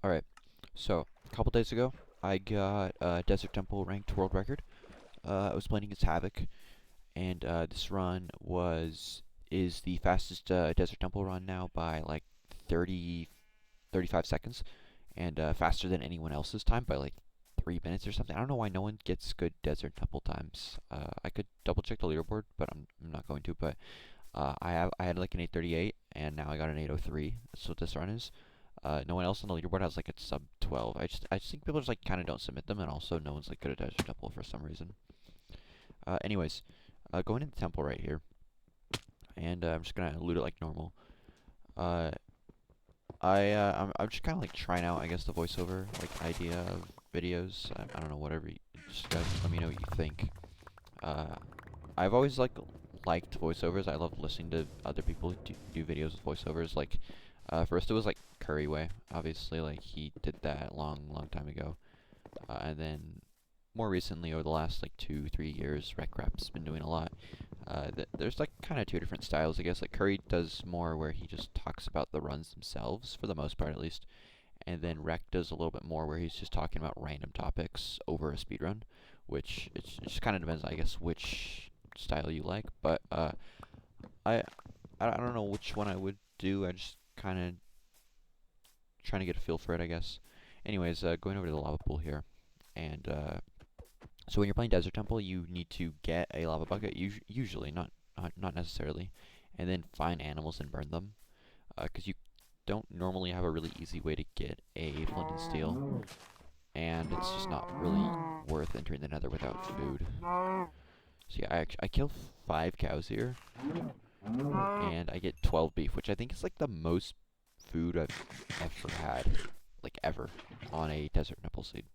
Alright, so a couple days ago, I got a Desert Temple ranked world record. I was playing against Havoc, and this run is the fastest Desert Temple run now by like 30, 35 seconds, and faster than anyone else's time by like 3 minutes or something. I don't know why no one gets good Desert Temple times. I could double check the leaderboard, but I'm not going to. But I had like an 8:38, and now I got an 8:03. That's what this run is. No one else on the leaderboard has like a sub 12. I just think people just like kind of don't submit them, and also no one's like good at Desert Temple for some reason. Anyways, going to the temple right here, and I'm just gonna loot it like normal. Uh, I'm just kind of like trying out, I guess, the voiceover like idea of videos. I don't know, whatever. Just guys, let me know what you think. Uh, I've always liked voiceovers. I love listening to other people do videos with voiceovers. Like, first it was like Curryway, obviously, like he did that long time ago. And then more recently, over the last like 2-3 years, RecRap's been doing a lot. There's like kind of two different styles, I guess. Like Curry does more where he just talks about the runs themselves, for the most part at least. And then Rec does a little bit more where he's just talking about random topics over a speedrun, which it just kind of depends, I guess, which style you like. But I I don't know which one I would do. I just kind of trying to get a feel for it, I guess. Anyways, going over to the lava pool here, and so when you're playing Desert Temple, you need to get a lava bucket, usually, not necessarily, and then find animals and burn them, because you don't normally have a really easy way to get a flint and steel, and it's just not really worth entering the nether without food. So yeah, I kill 5 cows here, and I get 12 beef, which I think is like the most food I've ever had, like ever, on a Desert Temple seed.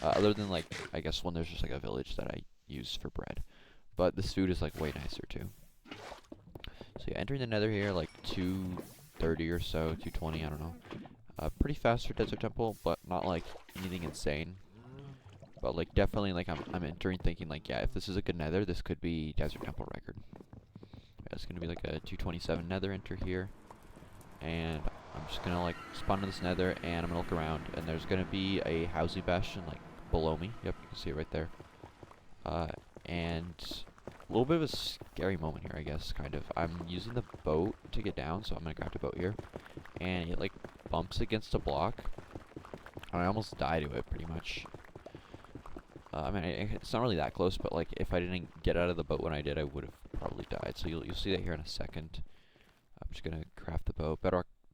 Other than like, I guess when there's just like a village that I use for bread. But this food is like way nicer too. So yeah, entering the nether here, like 2:30 or so, 2:20, I don't know. Pretty fast for Desert Temple, but not like anything insane. But like definitely like I'm entering thinking like, yeah, if this is a good nether, this could be Desert Temple record. Yeah, it's gonna be like a 2:27 nether enter here. And I'm just gonna like spawn in this nether, and I'm gonna look around, and there's gonna be a housing bastion like below me. Yep, you can see it right there. And a little bit of a scary moment here, I guess, kind of. I'm using the boat to get down, so I'm gonna grab the boat here, and it like bumps against a block, and I almost die to it pretty much. I mean, it's not really that close, but like if I didn't get out of the boat when I did, I would have probably died. So you'll see that here in a second. I'm just gonna craft the boat.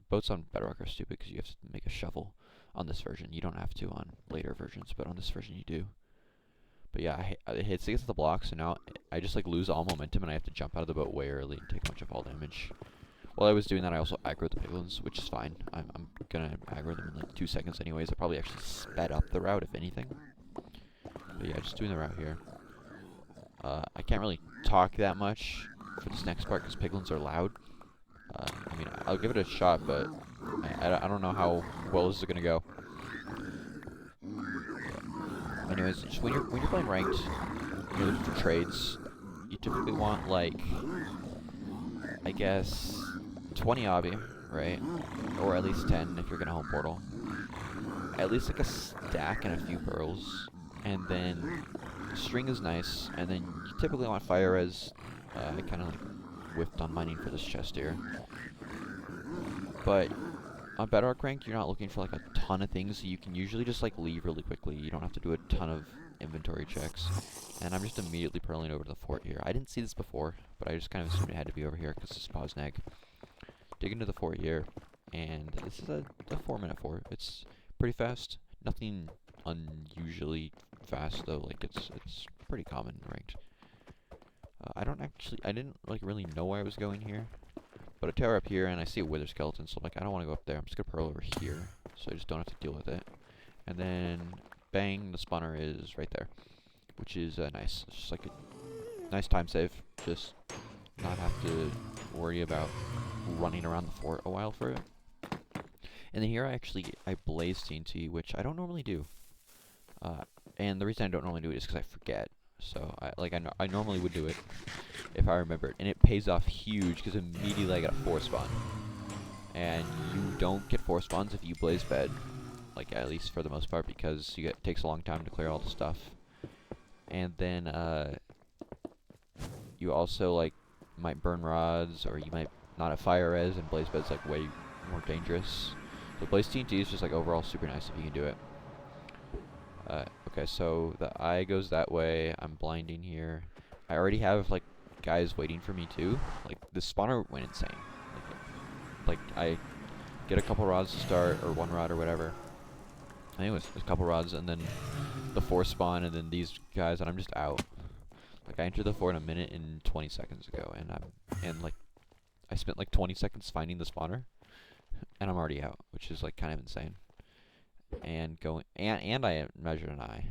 Boats on Bedrock are stupid because you have to make a shovel on this version. You don't have to on later versions, but on this version you do. But yeah, it hits against the block, so now I just like lose all momentum, and I have to jump out of the boat way early and take a bunch of fall damage. While I was doing that, I also aggroed the piglins, which is fine. I'm gonna aggro them in like 2 seconds anyways. I probably actually sped up the route, if anything. But yeah, just doing the route here. I can't really talk that much for this next part because piglins are loud. I mean, I'll give it a shot, but I don't know how well this is gonna go. Anyways, just when you're playing ranked, you're looking for trades. You typically want like, I guess, 20 obby, right? Or at least 10 if you're gonna home portal. At least like a stack and a few pearls, and then string is nice. And then you typically want fire res. I kind of like whiffed on mining for this chest here. But on Bedrock rank, you're not looking for like a ton of things, so you can usually just like leave really quickly. You don't have to do a ton of inventory checks. And I'm just immediately pearling over to the fort here. I didn't see this before, but I just kind of assumed it had to be over here because it's Posnag. Dig into the fort here, and this is a 4-minute fort. It's pretty fast. Nothing unusually fast though. Like it's pretty common ranked. I didn't like really know where I was going here. But I tower up here, and I see a wither skeleton, so I'm like, I don't want to go up there. I'm just going to pearl over here, so I just don't have to deal with it. And then, bang, the spawner is right there, which is nice. It's just like a nice time save. Just not have to worry about running around the fort a while for it. And then here I blaze TNT, which I don't normally do. And the reason I don't normally do it is because I forget. So I normally would do it if I remembered, and it pays off huge because immediately I got a 4 spawn, and you don't get 4 spawns if you blaze bed. like at least for the most part, because it takes a long time to clear all the stuff. And then you also like might burn rods, or you might not have fire res, and blaze bed's like way more dangerous. So blaze TNT is just like overall super nice if you can do it. Okay, so the eye goes that way. I'm blinding here. I already have like guys waiting for me too. Like the spawner went insane. Like I get a couple rods to start, or one rod or whatever. Anyways, a couple rods, and then the 4 spawn, and then these guys, and I'm just out. Like I entered the 4 in a minute and 20 seconds ago, and like I spent like 20 seconds finding the spawner, and I'm already out, which is like kind of insane. And I measured an eye.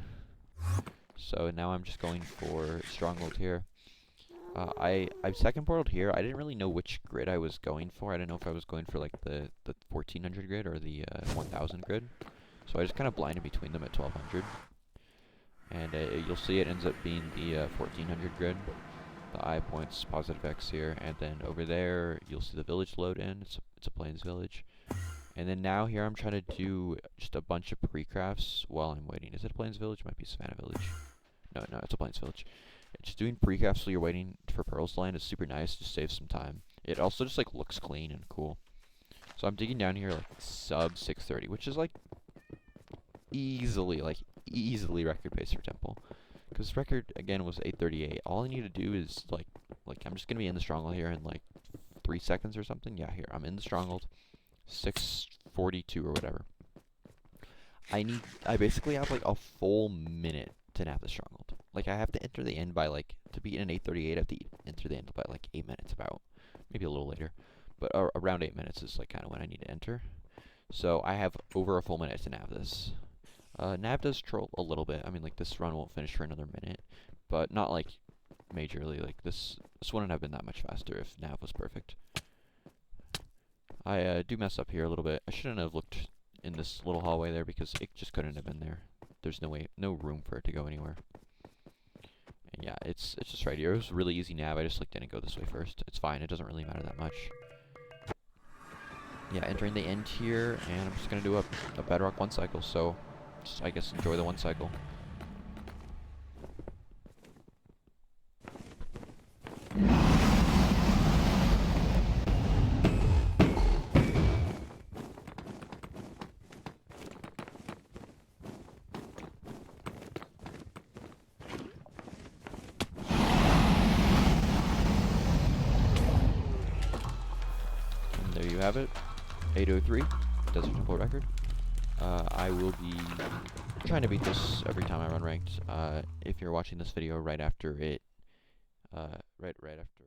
So now I'm just going for Stronghold here. I second portaled here. I didn't really know which grid I was going for. I didn't know if I was going for like the 1400 grid or the 1000 grid. So I just kind of blinded between them at 1200. And you'll see it ends up being the 1400 grid. The eye points positive X here, and then over there you'll see the village load in. It's a plains village. And then now here I'm trying to do just a bunch of pre-crafts while I'm waiting. Is it a plains village? Might be Savannah village. No, it's a plains village. Just doing pre-crafts while you're waiting for pearls to land is super nice. Just saves some time. It also just like looks clean and cool. So I'm digging down here like sub 630, which is like easily record pace for temple. Because record again was 838. All I need to do is like I'm just gonna be in the stronghold here in like 3 seconds or something. Yeah, here I'm in the stronghold. 642 or whatever. I basically have like a full minute to nap the stronghold. Like I have to enter the end by like, to beat an 838 I have to enter the end by like 8 minutes about. Maybe a little later. But around 8 minutes is like kind of when I need to enter. So I have over a full minute to nav this. Nav does troll a little bit. I mean like this run won't finish for another minute. But not like majorly. Like this wouldn't have been that much faster if nav was perfect. I do mess up here a little bit. I shouldn't have looked in this little hallway there because it just couldn't have been there. There's no room for it to go anywhere. And yeah, it's just right here. It was really easy nav. I just like didn't go this way first. It's fine. It doesn't really matter that much. Yeah, entering the end here, and I'm just gonna do a bedrock 1 cycle. So, just I guess enjoy the 1 cycle. There you have it, 803, Desert Temple record. I will be trying to beat this every time I run ranked. If you're watching this video right after it, right after.